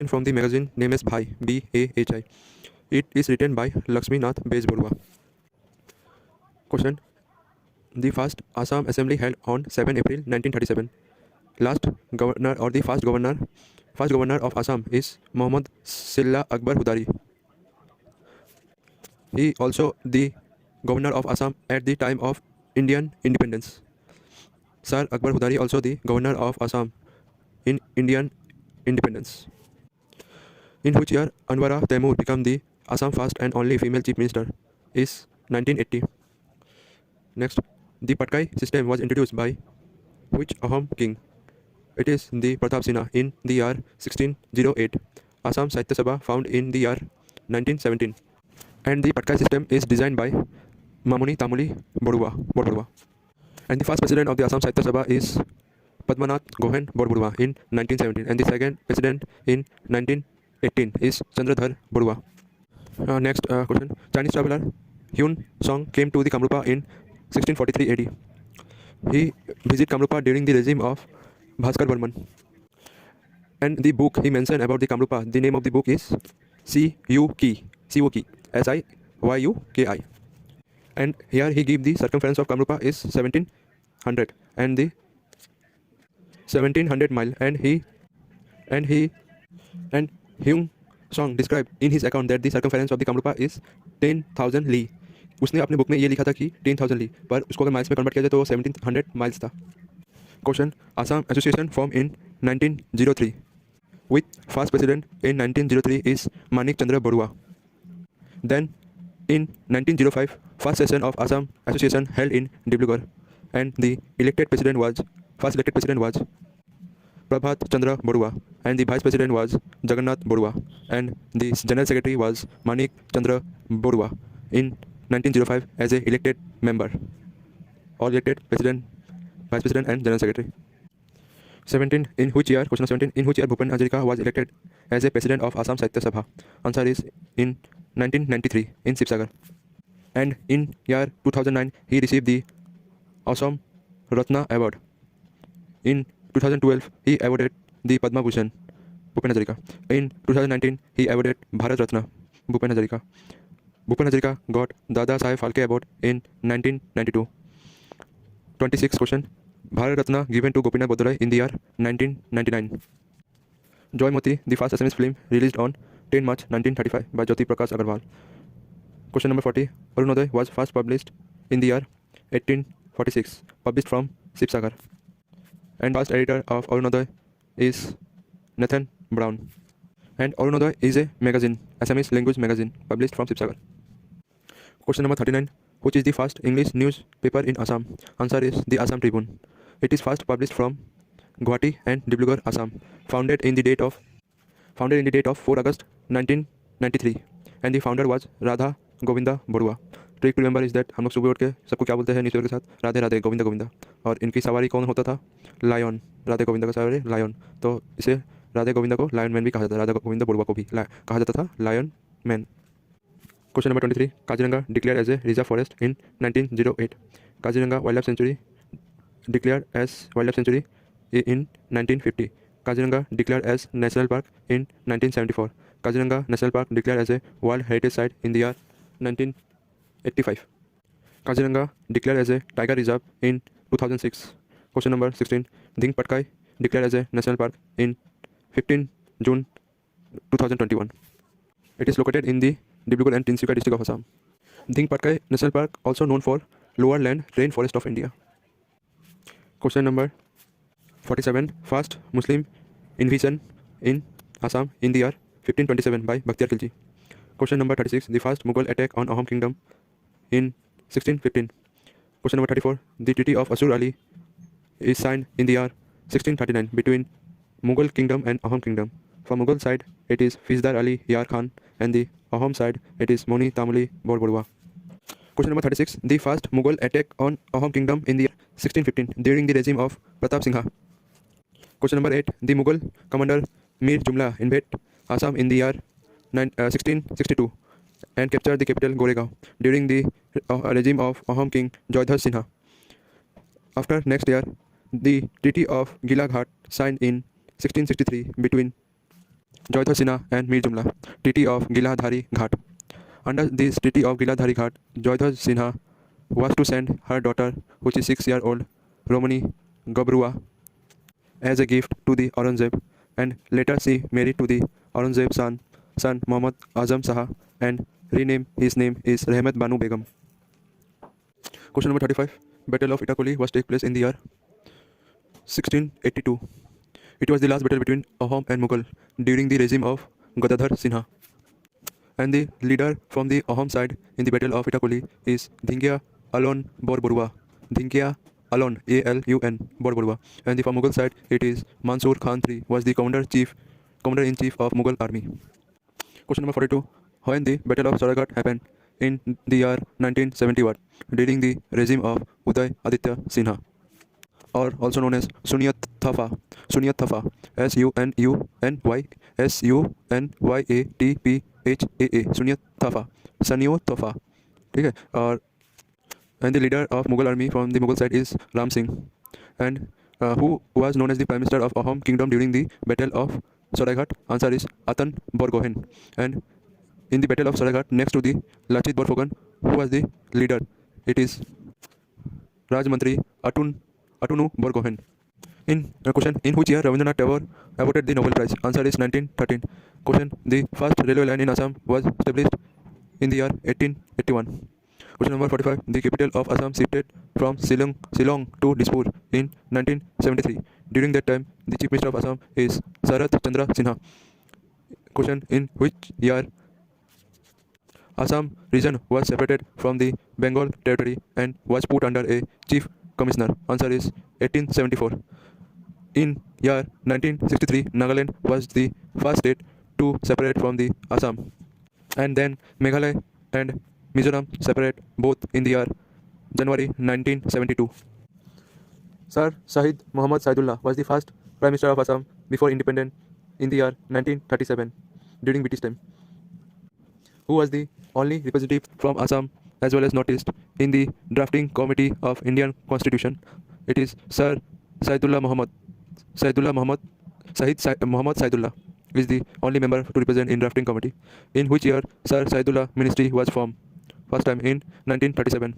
From the magazine name as Bhai, Bhahi. It is written by Lakshmi Nath Bezborua. Question: The first Assam Assembly held on 7 April 1937. Last governor or the first governor of Assam is Muhammad Silla Akbar Hudari. He also the governor of Assam at the time of Indian independence. Sir Akbar Hudari also the governor of Assam in Indian independence. In which year Anwara Taimur became the Assam first and only female chief minister is 1980. Next, the Patkai system was introduced by which Ahom king? It is the Pratap Sinha in the year 1608. Assam Sahitya Sabha found in the year 1917. And the Patkai system is designed by Mamuni Tamuli Borburua. And the first president of the Assam Sahitya Sabha is Padmanath Gohen Borburua in 1917. And the second president in 1918 is Chandradhar Borua. Next question. Chinese traveler Hyun Song came to the Kamrupa in 1643 AD. He visited Kamrupa during the regime of Bhaskar Varman. And the book he mentioned about the Kamrupa, the name of the book is Siyuki, Siyuki. And here he gave the circumference of Kamrupa is 1700 and the 1700 mile. And Hyun Song described in his account that the circumference of the Kamrupa is 10,000 ली. उसने अपने book में ये लिखा था कि 10,000 ली, पर उसको अगर माइल्स में कन्वर्ट किया जाए तो 1700 माइल्स था. Question: Assam Association formed in 1903 with first president in 1903 is Manik Chandra Borua. Then in 1905 first session of Assam Association held in Dibrugarh and the first elected president was Prabhat Chandra Borua and the vice president was Jagannath Borua and the general secretary was Manik Chandra Borua in 1905 as a elected member. All elected president, vice president and general secretary. 17. In which year? Question 17. In which year Bhupen Hazarika was elected as a president of Assam Sahitya Sabha? Answer is in 1993 in Sibsagar. And in year 2009 he received the Assam Ratna Award. In 2012 he awarded the Padma Bhushan Bhupen Hazarika. In 2019 he awarded Bharat Ratna Bhupen Hazarika. Bhupen Hazarika got Dada Saheb Phalke Award in 1992. 26 question. Bharat Ratna given to Gopinath Bordoloi in the year 1999. Joymoti, the first Assamese film released on 10 March 1935 by Jyoti Prakash Agarwal. Question number 40. Arunodaya was first published in the year 1846, published from Sibsagar. And first editor of Arunodaya is Nathan Brown. And Arunodaya is a magazine, Assamese language magazine, published from Sibsagar. Question number 39. Which is the first English newspaper in Assam? Answer is the Assam Tribune. It is first published from Guwahati and Dibrugarh, Assam. Founded in the date of 4 August 1993. And the founder was Radha Govinda Borua. Trick to remember is that हम लोग सुबह उठ के सबको क्या बोलते हैं newspaper के साथ? राधे राधे गोविंदा गोविंदा. और इनकी सवारी कौन होता था? लायन. राधे गोविंदा का सवारी लायन. तो इसे राधे गोविंदा को लायन मैन भी कहा जाता था. राधा गोविंदा बरुआ को भी कहा जाता था lion man. Question number 23. Kaziranga declared as a reserve forest in 1908. Kaziranga Wildlife Sanctuary declared as Wildlife Sanctuary in 1950. Kaziranga declared as National Park in 1974. Kaziranga National Park declared as a World Heritage Site in the year 1985. Kaziranga declared as a Tiger Reserve in 2006. Question number 16. Dhing Patkai declared as a National Park in 15 June 2021. It is located in the Dibrugarh and Tinsukia district of Assam. Dhing Patkai National Park, also known for Lower Land Rainforest of India. Question number 47. First Muslim invasion in Assam in the year 1527 by Bakhtiyar Khilji. Question number 36. The first Mughal attack on Ahom Kingdom in 1615. Question number 34. The Treaty of Asur Ali is signed in the year 1639 between Mughal Kingdom and Ahom Kingdom. From Mughal side, it is Fizdar Ali Yar Khan, and the Ahom side, it is Moni Tamuli Borburua. Question number 36. The first Mughal attack on Ahom Kingdom in the year 1615 during the regime of Pratap Singha. Question number 8. The Mughal commander Mir Jumla invaded Assam in the year 1662 and captured the capital Goregaon during the regime of Ahom king Joydhar Sinha. After next year, the Treaty of Gilaghat signed in 1663 between Joythar Sinha and Mir Jumla, Treaty of Giladhari Ghat. Under this Treaty of Giladhari Ghat, Joythar Sinha was to send her daughter, which is 6-year-old Romani Gabrua, as a gift to the Aurangzeb, and later she married to the Aurangzeb's son Muhammad Azam Shah, and renamed his name is Rahmat Banu Begum. Question number 35. Battle of Itakoli was take place in the year 1682. It was the last battle between Ahom and Mughal during the regime of Gadadhar Sinha. And the leader from the Ahom side in the Battle of Itakoli is Dhingia Alon Borborua. Dhingia Alon, A-L-U-N, Borborua. And from Mughal side, it is Mansur Khan III was the commander-in-chief of Mughal army. Question number 42. When the Battle of Saragat happened in the year 1971 during the regime of Uday Aditya Sinha, or also known as Sunyat Thafa, SUNYATPHAA, Sunyat Thafa, Sanyo Thafa, ठीक है. और and the leader of Mughal army from the Mughal side is Ram Singh, and who was known as the Prime Minister of Ahom Kingdom during the Battle of Saraighat. Answer is Atan Borgohain. And in the Battle of Saraighat, next to the Lachit Borphukan, who was the leader? It is Rajmantri Atunu Borgohain. In question, in which year Rabindranath Tagore awarded the Nobel Prize? Answer is 1913. Question, the first railway line in Assam was established in the year 1881. Question number 45. The capital of Assam shifted from Shillong to Dispur in 1973. During that time, the Chief Minister of Assam is Sarath Chandra Sinha. Question, in which year Assam region was separated from the Bengal territory and was put under a chief commissioner? Answer is 1874. In year 1963, Nagaland was the first state to separate from the Assam, and then Meghalaya and Mizoram separate both in the year January 1972. Sir Shahid Muhammad Saidullah was the first Prime Minister of Assam before independence in the year 1937 during British time, who was the only representative from Assam as well as Northeast in the drafting committee of Indian Constitution. It is Sir Saidullah Muhammad Muhammad Saidullah is the only member to represent in drafting committee. In which year Sir Saidullah Ministry was formed? First time in 1937.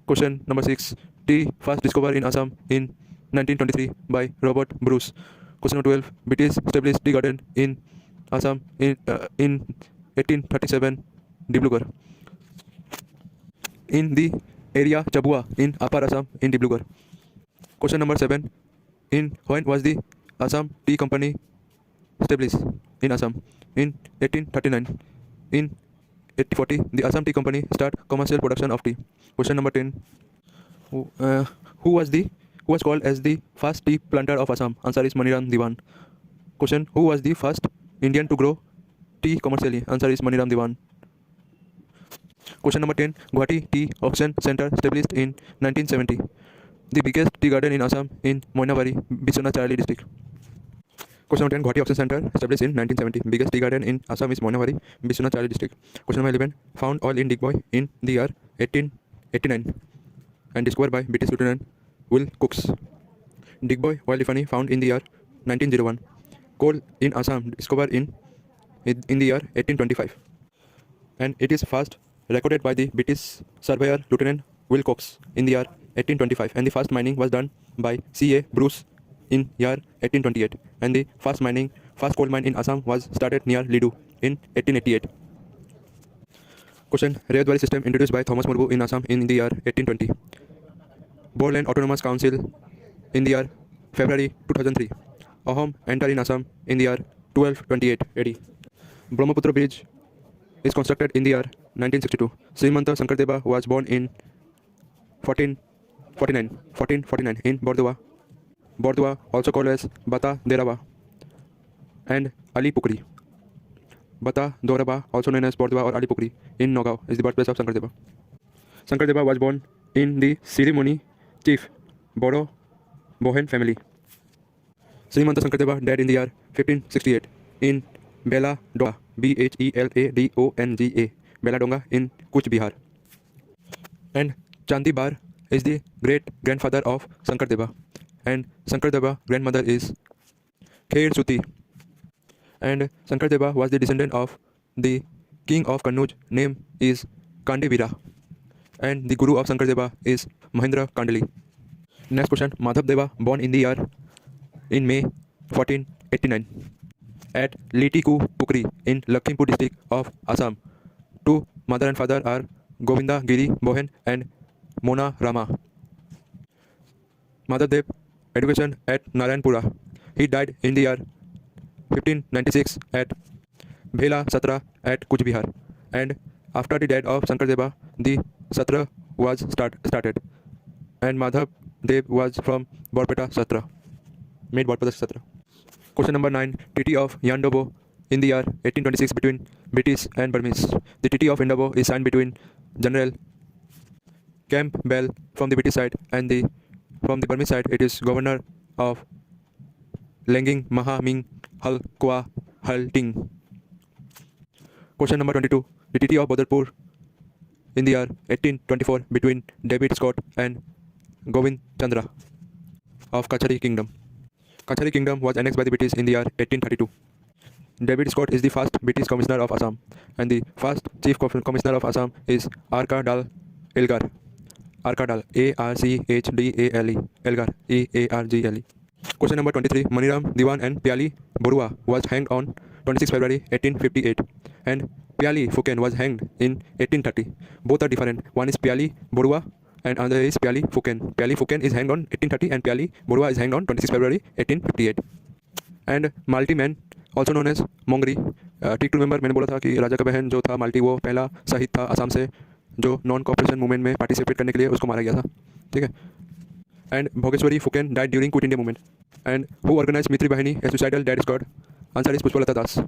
Question number 6. Tea first discovered in Assam in 1923 by Robert Bruce. Question number 12. British established tea garden in Assam in 1837, Dibrugarh. In the area Chabua in Upper Assam in Dibrugarh. Question number 7. When was the Assam Tea Company established in Assam? In 1839. In 1840, the Assam Tea Company start commercial production of tea. Question number 10. Who was called as the first tea planter of Assam? Answer is Maniram Diwan. Question, who was the first Indian to grow tea commercially? Answer is Maniram Diwan. Question number 10. Guwahati Tea Auction Center established in 1970. The biggest tea garden in Assam in Moinabari, Bishwanath Charali district. Question number 10. Guwahati Auction Center established in 1970. Biggest tea garden in Assam is Moinabari, Bishwanath Charali district. Question number 11. Found oil in Digboy in the year 1889 and discovered by British Lieutenant Will Cooks. Digboy oil refinery found in the year 1901. Coal in Assam discovered in the year 1825. And it is first recorded by the British surveyor Lieutenant Will Cox in the year 1825, and the first mining was done by C.A. Bruce in year 1828, and the first coal mine in Assam was started near Lidu in 1888. Question, Rayadwari system introduced by Thomas Murbu in Assam in the year 1820. Boreland Autonomous Council in the year February 2003. Ahom entered in Assam in the year 1228 AD. Brahmaputra Bridge is constructed in the year 1962. Srimanta Shankardeva was born in 1449 in Bordua, also called as Bata Deraba and Ali Pukri. Bata Doraba, also known as Bordua or Ali Pukri, in Nagaon, is the birthplace of Shankardeva. Shankardeva was born in the Sirimuni chief Boro Bohen family. Srimanta Shankardeva died in the year 1568 in Beladonga, Beladonga, Beladonga in Kuch Bihar. And Chandi Bar is the great grandfather of Shankardeva, and Shankardeva grandmother is Kher Suti. And Sankardeva was the descendant of the king of Kannauj. Name is Kandivira. And the guru of Sankardeva is Mahendra Kandali. Next question. Madhav Deva born in the year in May 1489 at Litiku Pukri in Lakhimpur district of Assam. Two mother and father are Govinda Giri Bohen and Mona Rama. Madhav Dev education at Narayanpura. He died in the year 1596 at Bhela Satra at Kuch Bihar. And after the death of Sankardeva, the Satra was started. And Madhav Dev was from Borpeta Satra. Made Borpeta Satra. Question number 9. Treaty of Yandobo in the year 1826 between British and Burmese. The Treaty of Yandobo is signed between General Campbell from the British side and from the Burmese side it is Governor of Lenging Maha Ming Hal Kwa Hal Ting. Question number 22. The Treaty of Badarpur in the year 1824 between David Scott and Govind Chandra of Kachari Kingdom. Kachari Kingdom was annexed by the British in the year 1832. David Scott is the first British Commissioner of Assam and the first Chief Commissioner of Assam is Arkadal Elgar. Arkadal, A-R-C-H-D-A-L-E, Elgar, E-A-R-G-L-E. Question number 23. Maniram Diwan and Pyali Borua was hanged on 26 February 1858 and Pyali Phuken was hanged in 1830. Both are different. One is Pyali Borua and another is Pyali Phuken. Pyali Phuken is hanged on 1830 and Pyali Borua is hanged on 26 February 1858. And Malti Man, also known as Mongri, ठीक to remember मैंने बोला था कि राजा का बहन जो था multi वो पहला शहीद था असम से जो नॉन कॉपरेशन मूवमेंट में पार्टिसिपेट करने के लिए उसको मारा गया था, ठीक है. And Bhogeswari Phukan died during quit India movement. And who organise मित्री Bahini a suicidal dead squad. Answer is Pushpalata Das.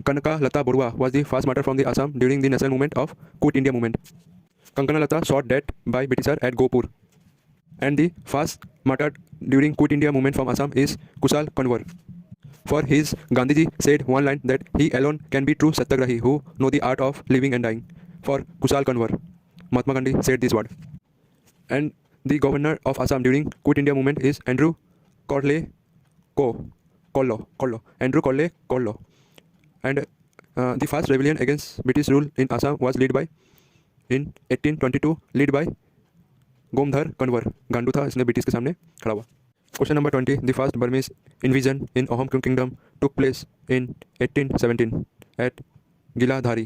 Kanka Lata Borua was the first martyr from the Assam during the national movement of Quit India movement. Kankana Lata shot dead by Britisher at Gopur. And the first martyred during Quit India movement from Assam is Kusal Kanwar. For his, Gandhiji said one line that he alone can be true Satyagrahi who know the art of living and dying. For Kusal Kanwar, Mahatma Gandhi said this word. And the governor of Assam during Quit India movement is Andrew Collo. Andrew Collo. And the first rebellion against British rule in Assam was led by, in 1822, led by Gomdhar Kanwar. गांडू था, इसने British के सामने खड़ा हुआ. Question number 20. The first Burmese invasion in Ahom Kingdom took place in 1817 at Giladhari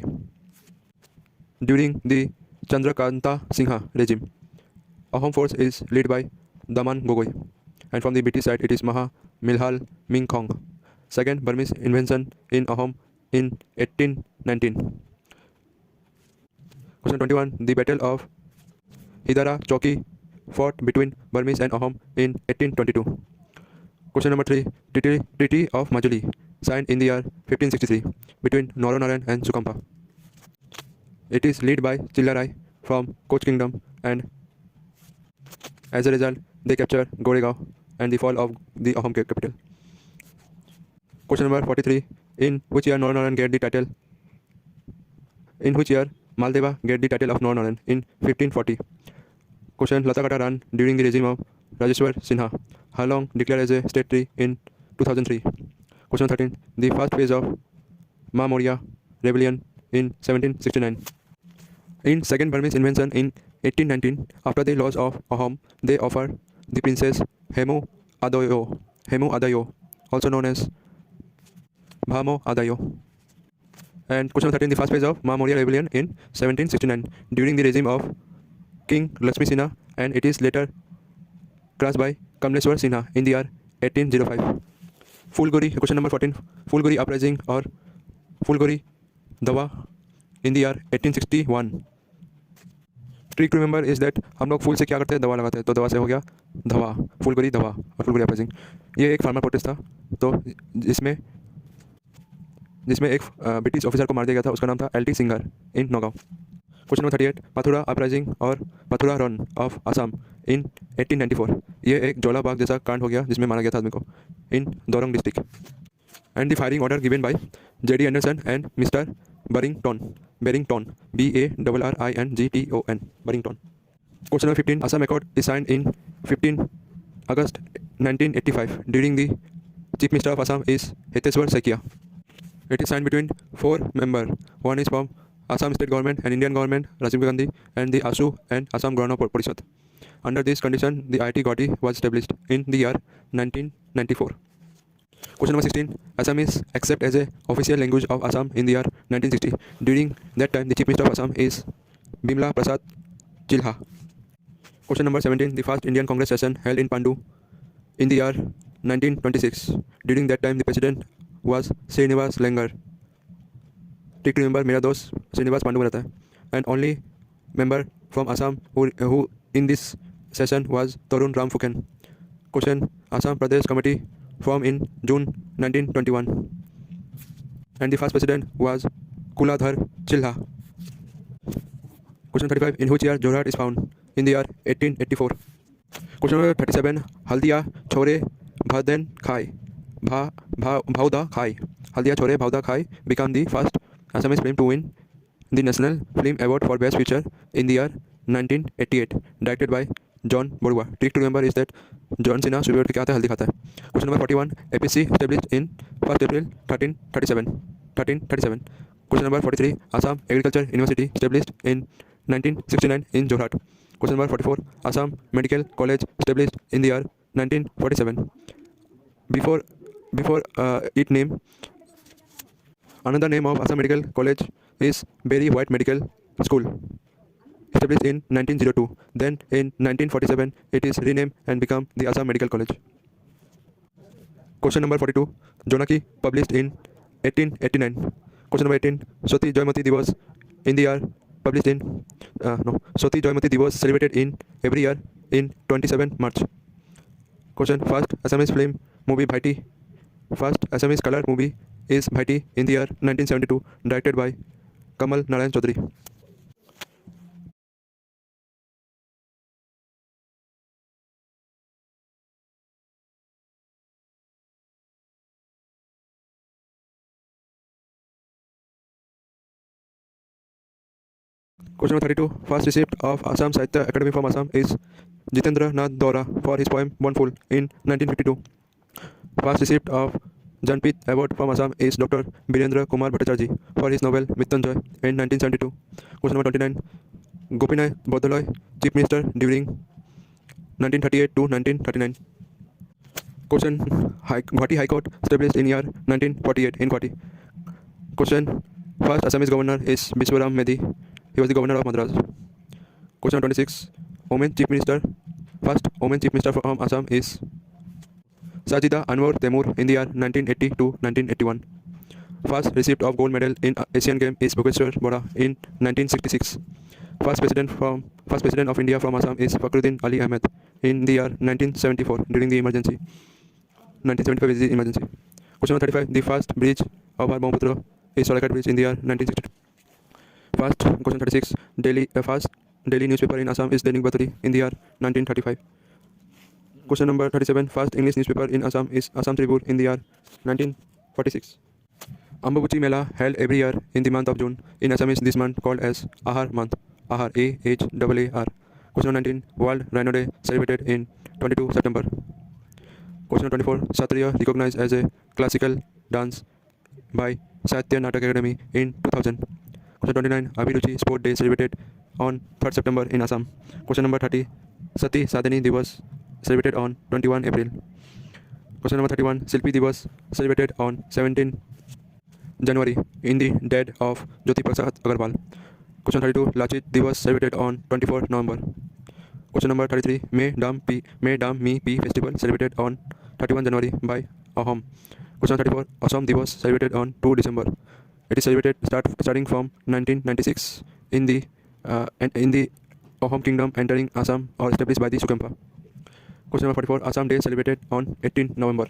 during the Chandrakanta Singha regime. Ahom force is led by Daman Gogoi, and from the British side it is Maha Milhal Ming Khong. Second Burmese invasion in Ahom in 1819. Question 21. The Battle of Hidara Chowki fought between Burmese and Ahom in 1822. Question number 3. Treaty of Majuli signed in the year 1563 between Noronaran and Sukampa. It is led by Chillarai from Koch Kingdom, and as a result they captured Goregaon and the fall of the Ahom capital. Question number 43. In which year Noronaran get the title? In which year Maldeva get the title of Noronaran? In 1540. Question. Latakata ran during the regime of Rajeshwar Sinha. How long declared as a state tree in 2003? Question 13. The first phase of Ma Moria rebellion in 1769. In second Burmese invasion in 1819, after the loss of Ahom, they offered the princess Hemu Adayo, also known as Bhamo Adayo. And question 13. The first phase of Ma Moria rebellion in 1769 during the regime of King Lakshmi Sinha, and it is later crushed by Kamleshwar Sinha in the year 1805. Fulguri, question number 14. Fulguri uprising or Fulguri Dawa in the year 1861. Trick to remember is that हम लोग फूल से क्या करते हैं, दवा लगाते हैं, तो दवा से हो गया धवा, फुलगुरी दवा और फुलगुरी अपराइजिंग. ये एक फार्मर प्रोटेस्ट था तो जिसमें एक ब्रिटिश ऑफिसर को मार दिया गया था, उसका नाम था LT singer in Nagaon. Question number 38. Pathura uprising और Pathura run of Assam in 1894. ये एक जोला बाग जैसा कांड हो गया जिसमें मारा गया था आदमी को in Darrang district. And the firing order given by JD Anderson and mister Barrington, BARRINGTON. Barrington. Question number 15. Assam Accord is signed in 15 August 1985 during the Chief Minister of Assam is Hiteswar Saikia. It is signed between four members. One is from Assam State Government and Indian Government, Rajiv Gandhi, and the ASU and Assam Grana Parishad. Under this condition, the IIT Guwahati was established in the year 1994. Question number 16. Assamese accepted as a official language of Assam in the year 1960. During that time, the Chief Minister of Assam is Bimla Prasad Chilha. Question number 17. The first Indian Congress session held in Pandu in the year 1926. During that time, the president was Srinivas Langar. Take to remember, मेरा दोस्त Srinivas Pandu में रहता है. And only member from Assam who in this session was Tarun Ram Phuken. Question. Assam Pradesh Committee formed in June 1921. And the first president was Kuladhar Chilha. Question 35. In which year Jorhat is found? In the year 1884. Question number 37. Haldia Chore Bhaden Khai. Bhauda Khai. Haldia Chore Bhauda Khai became the first Assamese film to win the National Film Award for Best Picture in the year 1988, directed by John Borua. Trick to remember is that John Cena सुबह उठ के क्या आता है, हल्दी खाता है. Question number 41. APC established in 1st April 1337. Question number 43. Assam Agriculture University established in 1969 in Jorhat. Question number 44. Assam Medical College established in the year 1947. Before its name, another name of Assam Medical College is Berry White Medical School, established in 1902. Then in 1947, it is renamed and become the Assam Medical College. Question number 42. Jonaki published in 1889. Question number 18. Soti Joymati Divas in the year published in Soti Joymati Divas celebrated in every year in 27 March. Question. First Assamese film movie Bhaiti. First Assamese color movie is Bhaiti in the year 1972, directed by Kamal Narayan Chaudhary. Question number 32. First receipt of Assam Sahitya Academy from Assam is Jitendra Nath Dora for his poem Bonful in 1952. First receipt of Janpith Award from Assam is Dr. Birendra Kumar Bhattacharjee for his novel Mrityunjay in 1972. Question number 29. Gopinath Bordoloi, Chief Minister during 1938 to 1939. Question. Guwahati High Court established in year 1948 in Guwahati. Question. First Assamese governor is Biswaram Medi. He was the governor of Madras. Question 26. Women Chief Minister. First women Chief Minister from Assam is Sajida Anwar Temur in the year 1980 to 1981. First receipt of gold medal in Asian Games is Bhogeshwar Bora in 1966. First president of India from Assam is Fakhruddin Ali Ahmed in the year 1974 during the emergency. 1975 is the emergency. Question number 35. The first bridge of our Brahmaputra is Sarakat Bridge in the year 1962. First. Question 36. First daily newspaper in Assam is Dainik Batari in the year 1935. Question number 37. First English newspaper in Assam is Assam Tribune in the year 1946. Ambabuchi Mela held every year in the month of June. In Assam is this month called as Ahar month. Ahar, A-H-A-A-R. Question 19. World Rhino Day celebrated in 22 September. Question 24. Satriya recognized as a classical dance by Sahitya Natak Academy in 2000. Question 29. Abhiruchi Sport Day celebrated on 3rd September in Assam. Question number 30. Sati Sadhani Divas celebrated on 21 April. Question number 31. Silpi Divas celebrated on 17 January in the death of Jyoti Prasad Agarwal. Question 32. Lachit Divas celebrated on 24 November. Question number 33. May Dam Mi Pi festival celebrated on 31 January by Ahom. Question 34. Assam Divas celebrated on 2 December. It is celebrated starting from 1996 in the Ahom Kingdom entering Assam or established by the Sukempa. Question number 44. Assam Day celebrated on 18 November.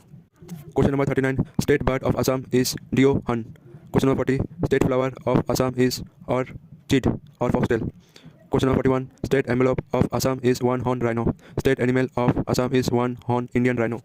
Question number 39. State bird of Assam is Dio Hun. Question number 40. State flower of Assam is orchid or foxtail. Question number 41. State envelope of Assam is one horn rhino. State animal of Assam is one horn Indian rhino.